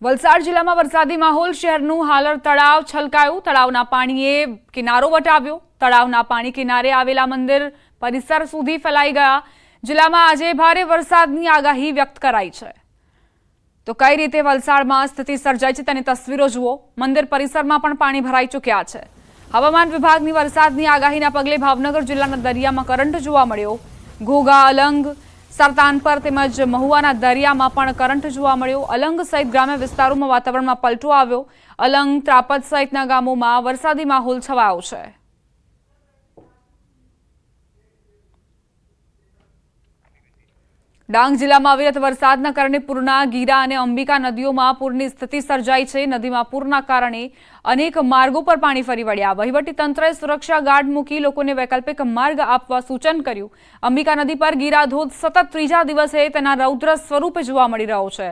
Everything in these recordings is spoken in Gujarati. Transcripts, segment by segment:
વલસાડ જિલ્લામાં વરસાદી માહોલ, શહેરનું હાલર તળાવ છલકાયું, તળાવના પાણીએ કિનારો વટાવ્યો, તળાવના પાણી કિનારે આવેલા મંદિર પરિસર સુધી ફેલાઈ ગયા। જિલ્લામાં આજે ભારે વરસાદની આગાહી વ્યક્ત કરાઈ છે। તો કઈ રીતે વલસાડમાં સ્થિતિ સર્જાઈ છે તેની તસવીરો જુઓ। મંદિર પરિસરમાં પણ પાણી ભરાઈ ચૂક્યા છે। હવામાન વિભાગની વરસાદની આગાહીના પગલે ભાવનગર જિલ્લાના દરિયામાં કરંટ જોવા મળ્યો। ઘોઘા, અલંગ, સરતાનપર તેમજ મહુવાના દરિયામાં પણ કરંટ જોવા મળ્યો। અલંગ સહિત ગ્રામ્ય વિસ્તારોમાં વાતાવરણમાં પલટો આવ્યો। અલંગ, ત્રાપદ સહિતના ગામોમાં વરસાદી માહોલ છવાયો છે। ડાંગ જિલ્લામાં અવિરત વરસાદના કારણે પૂરના ગીરા અને અંબિકા નદીઓમાં પૂરની સ્થિતિ સર્જાઈ છે। નદીમાં પૂરના કારણે અનેક માર્ગો પર પાણી ફરી વળ્યા। વહીવટીતંત્રએ સુરક્ષા ગાર્ડ મૂકી લોકોને વૈકલ્પિક માર્ગ આપવા સૂચન કર્યું। અંબિકા નદી પર ગીરા ધોધ સતત ત્રીજા દિવસે તેના રૌદ્ર સ્વરૂપે જોવા મળી રહ્યો છે।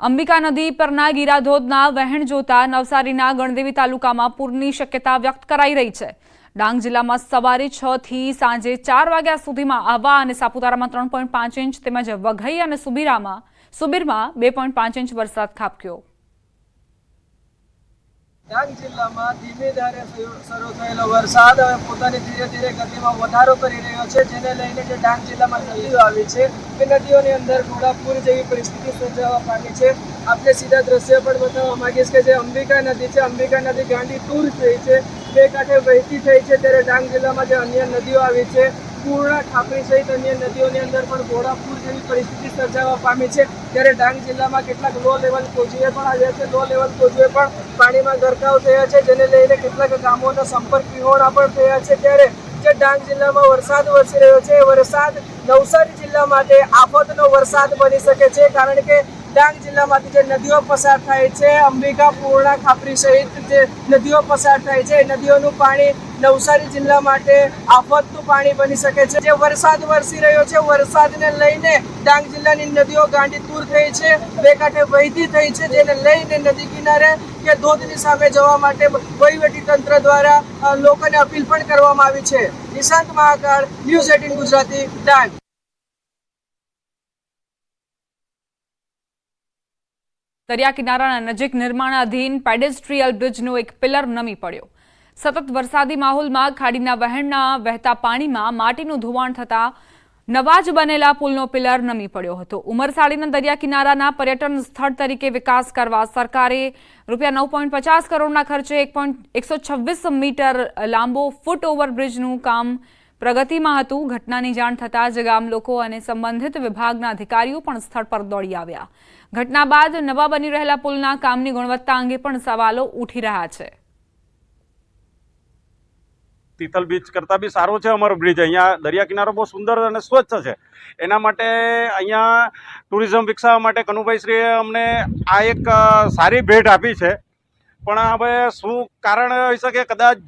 અંબિકા નદી પરના ગીરા ધોધના વહેણ જોતા નવસારીના ગણદેવી તાલુકામાં પૂરની શક્યતા વ્યક્ત કરાઈ રહી છે। ડાંગ જિલ્લામાં સવારે 6 થી સાંજે 4 વાગ્યા સુધીમાં આહવા અને સાપુતારામાં 3.5 ઇંચ તેમજ વઘઈ અને સુબીરમાં 2.5 ઇંચ વરસાદ ખાબક્યો। ડાંગ જિલ્લામાં ધીમે ધારે શરૂ થયેલો વરસાદ હવે પોતાની ધીરે ધીરે ગતિમાં વધારો કરી રહ્યો છે, જેને લઈને જે ડાંગ જિલ્લામાં નદીઓ આવી છે એ નદીઓની અંદર ઘોડાપૂર જેવી પરિસ્થિતિ સર્જાવા પામી છે। આપણે સીધા દ્રશ્ય પણ બતાવવા માંગીશ કે જે અંબિકા નદી છે, અંબિકા નદી ગાંડી તૂર થઈ છે, બે કાંઠે વહેતી થઈ છે, ત્યારે ડાંગ જિલ્લામાં જે અન્ય નદીઓ આવી છે પૂર્ણા, ઠાકરી સહિત અન્ય નદીઓની અંદર પણ ઘોડાપૂર જેવી પરિસ્થિતિ સર્જાવા પામી છે। ત્યારે ડાંગ જિલ્લામાં કેટલાક લો લેવલ કોઝવે પણ આવ્યા છે, લો લેવલ કોઝવે પણ પાણીમાં ગરકાવ થયા છે, જેને લઈને કેટલાક ગામોના સંપર્ક વિહોણા પણ થયા છે। ત્યારે જે ડાંગ જિલ્લામાં વરસાદ વરસી રહ્યો છે એ વરસાદ નવસારી જિલ્લા માટે આફતનો વરસાદ બની શકે છે, કારણ કે ડાંગ જિલ્લામાંથી જે નદીઓ પસાર થાય છે, અંબિકા, પૂર્ણા, ખાપરી સહિત જે નદીઓ પસાર થાય છે એ નદીઓનું પાણી નવસારી જિલ્લા માટે આફતનું પાણી બની શકે છે। જે વરસાદ વરસી રહ્યો છે, વરસાદને લઈને ડાંગ જિલ્લાની નદીઓ ગાંડીતૂર થઈ છે, બે કાંઠે વહેતી થઈ છે, જેને લઈને નદી કિનારે કે ધોધની સામે જવા માટે વહીવટીતંત્ર દ્વારા લોકોને અપીલ પણ કરવામાં આવી છે। નિશાંત મહાકાળ, ન્યૂઝ 18 ગુજરાતી, ડાંગ। દરિયા કિનારાના નજીક નિર્માણાધીન પેડેસ્ટ્રીયલ બ્રિજનો એક પિલર નમી પડ્યો। સતત વરસાદી માહોલમાં ખાડીના વહેણના વહેતા પાણીમાં માટીનું ધોવાણ થતા નવા જ બનેલા પુલનો પિલર નમી પડ્યો હતો। ઉમરસાડીના દરિયા કિનારાના પર્યટન સ્થળ તરીકે વિકાસ કરવા સરકારે ₹9.50 કરોડના ખર્ચે 126 મીટર લાંબો ફૂટ ઓવર બ્રિજનું કામ પ્રગતિમાં હતું। ઘટનાની જાણ થતાં જ ગામ લોકો અને સંબંધિત વિભાગના અધિકારીઓ પણ સ્થળ પર દોડી આવ્યા। ઘટના બાદ નવા બની રહેલા પુલના કામની ગુણવત્તા અંગે પણ સવાલો ઉઠી રહ્યા છે। તિથલ બીચ કરતાં બી સારો છે અમારો બ્રિજ। અહીંયા દરિયા કિનારો બહુ સુંદર અને સ્વચ્છ છે, એના માટે અહીંયા ટુરિઝમ વિકસાવવા માટે કનુભાઈશ્રીએ અમને આ એક સારી ભેટ આપી છે। પણ હવે શું કારણ હોઈ શકે, કદાચ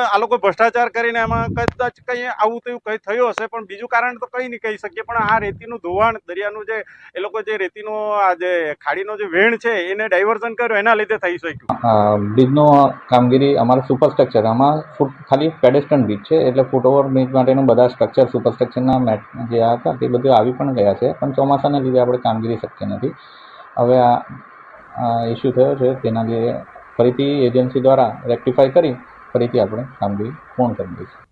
આ લોકો ભ્રષ્ટાચાર કરીને એમાં કદાચ કંઈ આવું તેવું કંઈ થયું હશે, પણ બીજું કારણ તો કંઈ નહીં કહી શકીએ। પણ આ રેતીનું ધોવાણ, દરિયાનું જે એ લોકો જે રેતીનો આ જે ખાડીનો જે વેણ છે એને ડાયવર્ઝન કર્યો એના લીધે થઈ શક્યું। બ્રિજનો કામગીરી અમારા સુપરસ્ટ્રક્ચર, આમાં ખાલી પેડેસ્ટ્રન બ્રિજ છે, એટલે ફૂટ ઓવર બ્રિજ માટેનું બધા સ્ટ્રક્ચર સુપરસ્ટ્રક્ચરના મેટ જે હતા તે બધું આવી પણ ગયા છે, પણ ચોમાસાના લીધે આપણે કામગીરી શક્ય નથી। હવે આ ઇસ્યુ થયો છે, તેના લીધે ફરીથી એજન્સી દ્વારા રેક્ટિફાઈ કરી ફરીથી આપણે કામગીરી પૂર્ણ કરી દઈશું।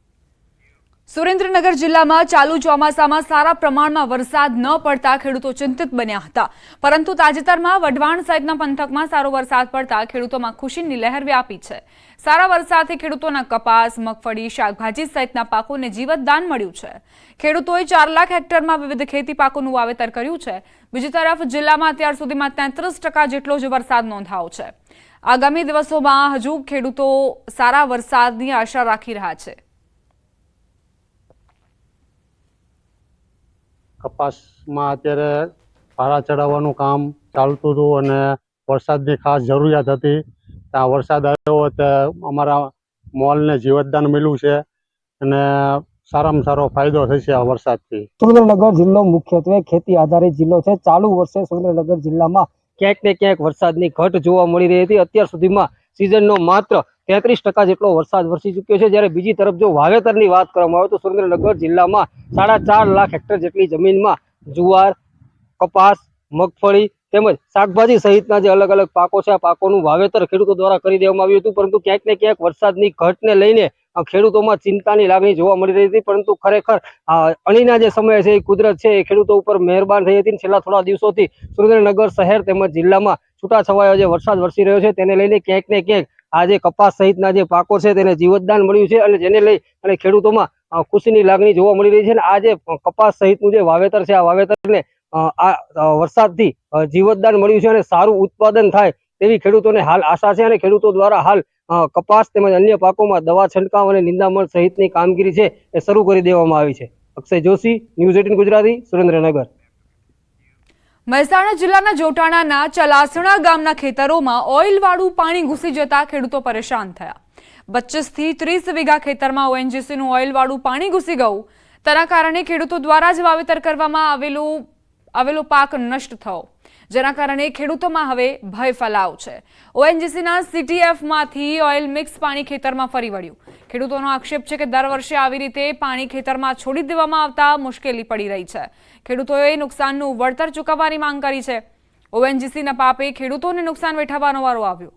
સુરેન્દ્રનગર જિલ્લામાં ચાલુ ચોમાસામાં સારા પ્રમાણમાં વરસાદ ન પડતા ખેડૂતો ચિંતિત બન્યા હતા, પરંતુ તાજેતરમાં વઢવાણ સહિતના પંથકમાં સારો વરસાદ પડતા ખેડૂતોમાં ખુશીની લહેર વ્યાપી છે। સારા વરસાદથી ખેડૂતોના કપાસ, મગફળી, શાકભાજી સહિતના પાકોને જીવતદાન મળ્યું છે। ખેડૂતોએ 4 લાખ હેક્ટરમાં વિવિધ ખેતી પાકોનું વાવેતર કર્યું છે। બીજી તરફ જિલ્લામાં અત્યાર સુધીમાં 33% જેટલો જ વરસાદ નોંધાયો છે। આગામી દિવસોમાં હજુ ખેડૂતો સારા વરસાદની આશા રાખી રહ્યા છે। કપાસમાં અત્યારે પારા ચડાવવાનું કામ ચાલતું હતું અને વરસાદની ખાસ જરૂરિયાત હતી। ત્યાં વરસાદ આવ્યો તો અમારા મોલને જીવતદાન મળ્યું છે અને સારામાં સારો ફાયદો થશે આ વરસાદથી। સુરેન્દ્રનગર જિલ્લો મુખ્યત્વે ખેતી આધારિત જિલ્લો છે। ચાલુ વર્ષે સુરેન્દ્રનગર જિલ્લામાં ક્યાંક ને ક્યાંક વરસાદની ઘટ જોવા મળી રહી હતી। અત્યાર સુધીમાં સિઝનનો માત્ર 33% જેટલો વરસાદ વરસી ચૂક્યો છે। જ્યારે બીજી તરફ જો વાવેતરની વાત કરવામાં આવે તો સુરેન્દ્રનગર જિલ્લામાં 4.5 લાખ હેક્ટર જેટલી જમીનમાં જુવાર, કપાસ, મગફળી તેમજ શાકભાજી સહિતના જે અલગ અલગ પાકો છે આ પાકોનું વાવેતર ખેડૂતો દ્વારા કરી દેવામાં આવ્યું હતું, પરંતુ ક્યાંક ને ક્યાંક વરસાદની ઘટને લઈને ખેડૂતોમાં ચિંતાની લાગણી જોવા મળી રહી હતી. પરંતુ ખરેખર અણીના જે સમય છે એ કુદરત છે એ ખેડૂતો ઉપર મહેરબાન થઈ હતી. છેલ્લા થોડા દિવસોથી સુરેન્દ્રનગર શહેર તેમજ જિલ્લામાં છૂટાછવાયો જે વરસાદ વરસી રહ્યો છે તેને લઈને ક્યાંક ને ક્યાંક આ જે કપાસ સહિતના જે પાકો છે તેને જીવતદાન મળ્યું છે અને જેને લઈ અને ખેડૂતોમાં ખુશીની લાગણી જોવા મળી રહી છે. અને આ જે કપાસ સહિતનું જે વાવેતર છે આ વાવેતરને આ વરસાદથી જીવતદાન મળ્યું છે અને સારું ઉત્પાદન થાય તેવી ખેડૂતોને હાલ આશા છે. અને ખેડૂતો દ્વારા હાલ કપાસ તેમજ અન્ય પાકોમાં દવા છંટકાવ અને નિંદામણ સહિતની કામગીરી છે એ શરૂ કરી દેવામાં આવી છે. અક્ષય જોશી, ન્યૂઝ 18 ગુજરાતી, સુરેન્દ્રનગર. મહેસાણા જિલ્લાના જોટાણાના ચલાસણા ગામના ખેતરોમાં ઓઇલવાળું પાણી ઘૂસી જતા ખેડૂતો પરેશાન થયા. 25 થી 30 વીઘા ખેતરમાં ઓએનજીસીનું ઓઇલવાળું પાણી ઘૂસી ગયું. તેના કારણે ખેડૂતો દ્વારા જ વાવેતર કરવામાં આવેલો પાક નષ્ટ થયો, જેના કારણે ખેડૂતોમાં હવે ભય ફેલાયો છે. ઓએનજીસીના સીટીએફમાંથી ઓઇલ મિક્સ પાણી ખેતરમાં ફરી વળ્યું. ખેડૂતોનો આક્ષેપ છે કે દર વર્ષે આવી રીતે પાણી ખેતરમાં છોડી દેવામાં આવતા મુશ્કેલી પડી રહી છે. ખેડૂતોએ નુકસાનનું વળતર ચૂકવવાની માંગ કરી છે. ઓએનજીસીના પાપે ખેડૂતોને નુકસાન વેઠવવાનો વારો આવ્યો.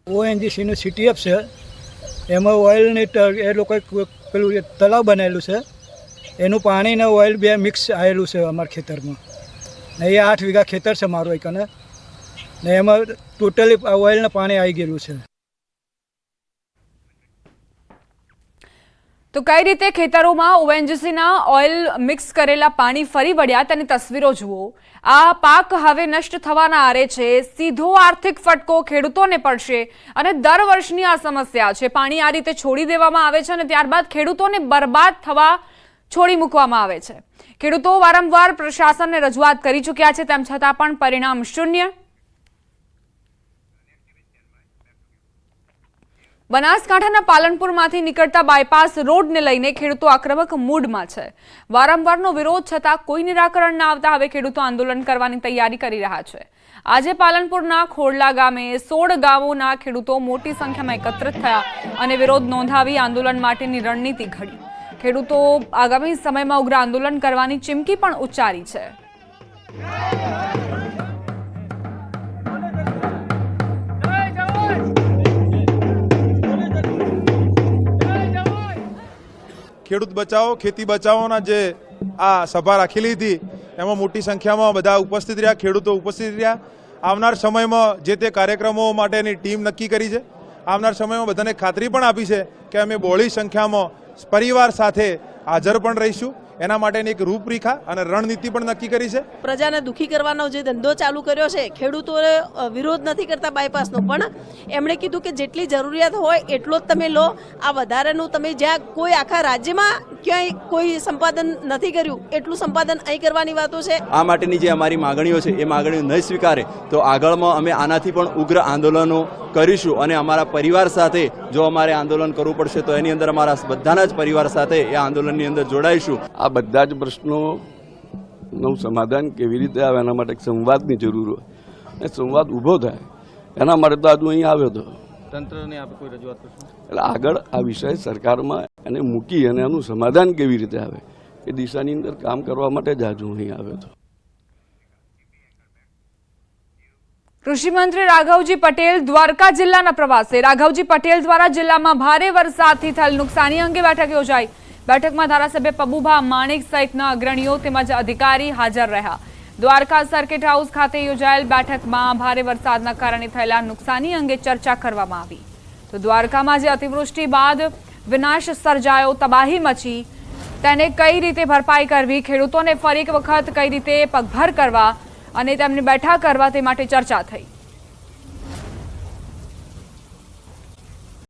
ઓએનજીસીનું સીટીએફ છે, એમાં ઓઇલની એ લોકોએ પેલું તળાવ બનાવેલું છે, એનું પાણી ને ઓઇલ બે મિક્સ આવેલું છે અમારા ખેતરમાં. ને એ 8 વીઘા ખેતર છે મારું એકને, ને એમાં ટોટલી ઓઇલને પાણી આવી ગયેલું છે. તો કઈ રીતે ખેતરોમાં ઓએનજીસીના ઓઇલ મિક્સ કરેલા પાણી ફરી વળ્યા તેની તસવીરો જુઓ. આ પાક હવે નષ્ટ થવાના આરે છે. સીધો આર્થિક ફટકો ખેડૂતોને પડશે અને દર વર્ષની આ સમસ્યા છે. પાણી આ રીતે છોડી દેવામાં આવે છે અને ત્યારબાદ ખેડૂતોને બરબાદ થવા છોડી મૂકવામાં આવે છે. ખેડૂતો વારંવાર પ્રશાસનને રજૂઆત કરી ચૂક્યા છે, તેમ છતાં પણ પરિણામ શૂન્ય. બનાસકાંઠાના પાલનપુરમાંથી નીકળતા બાયપાસ રોડને લઈને ખેડૂતો આક્રમક મૂડમાં છે. વારંવારનો વિરોધ છતાં કોઈ નિરાકરણ ન આવતા હવે ખેડૂતો આંદોલન કરવાની તૈયારી કરી રહ્યા છે. આજે પાલનપુરના ખોડલા ગામે 16 ગામોના ખેડૂતો મોટી સંખ્યામાં એકત્રિત થયા અને વિરોધ નોંધાવી આંદોલન માટેની રણનીતિ ઘડી. ખેડૂતો આગામી સમયમાં ઉગ્ર આંદોલન કરવાની ચીમકી પણ ઉચ્ચારી છે. ખેડૂત બચાવો ખેતી બચાવોના જે આ સભા રાખેલી હતી એમાં મોટી સંખ્યામાં બધા ઉપસ્થિત રહ્યા, ખેડૂતો ઉપસ્થિત રહ્યા. આવનાર સમયમાં જે તે કાર્યક્રમો માટેની ટીમ નક્કી કરી છે. આવનાર સમયમાં બધાને ખાતરી પણ આપી છે કે અમે બહોળી સંખ્યામાં પરિવાર સાથે હાજર પણ રહીશું. એના માટેની એક રૂપરેખા અને રણનીતિ પણ નક્કી કરી છે. પ્રજાને દુઃખી કરવાનો જે ધંધો ચાલુ કર્યો છે, ખેડૂતોએ વિરોધ નથી કરતા બાયપાસનો, પણ એમણે કીધું કે જેટલી જરૂરિયાત હોય એટલો જ તમે લો. આ વધારેનું તમે જ્યાં કોઈ આખા રાજ્યમાં ક્યાંય કોઈ સંપાદન નથી કર્યું એટલું સંપાદન અહીં કરવાની વાતો છે. આ માટેની જે અમારી માગણીઓ છે એ માગણીઓ નહીં સ્વીકારે તો આગળમાં અમે આનાથી પણ ઉગ્ર આંદોલનો કરીશું અને અમારા પરિવાર સાથે જો અમારે આંદોલન કરવું પડશે તો એની અંદર અમારા બધાના જ પરિવાર સાથે એ આંદોલનની અંદર જોડાઈશું. આ બધા જ પ્રશ્નોનું સમાધાન કેવી રીતે આવે એના માટે સંવાદની જરૂર હોય અને સંવાદ ઊભો થાય એના માટે તો આજે અહીં આવ્યો હતો. તંત્રને આપણે કોઈ રજૂઆત કરશું એટલે આગળ આ વિષય સરકારમાં એને મૂકી અને એનું સમાધાન કેવી રીતે આવે એ દિશાની અંદર કામ કરવા માટે જ આજે અહીં આવ્યો હતો. કૃષિ મંત્રી રાઘવજી પટેલ દ્વારકા જિલ્લાના પ્રવાસે. રાઘવજી પટેલ દ્વારા જિલ્લામાં ભારે વરસાદથી થયેલ નુકસાની અંગે બેઠક યોજાઈ. બેઠકમાં ધારાસભ્ય પબુભા માણેક સહિતના અગ્રણીઓ તેમજ અધિકારી હાજર રહ્યા. દ્વારકા સર્કિટ હાઉસ ખાતે યોજાયેલ બેઠકમાં ભારે વરસાદના કારણે થયેલા નુકસાની અંગે ચર્ચા કરવામાં આવી. તો દ્વારકામાં જે અતિવૃષ્ટિ બાદ વિનાશ સર્જાયો, તબાહી મચી, તેને કઈ રીતે ભરપાઈ કરવી, ખેડૂતોને ફરી એક વખત કઈ રીતે પગભર કરવા અને તેમને બેઠા કરવા તે માટે ચર્ચા થઈ.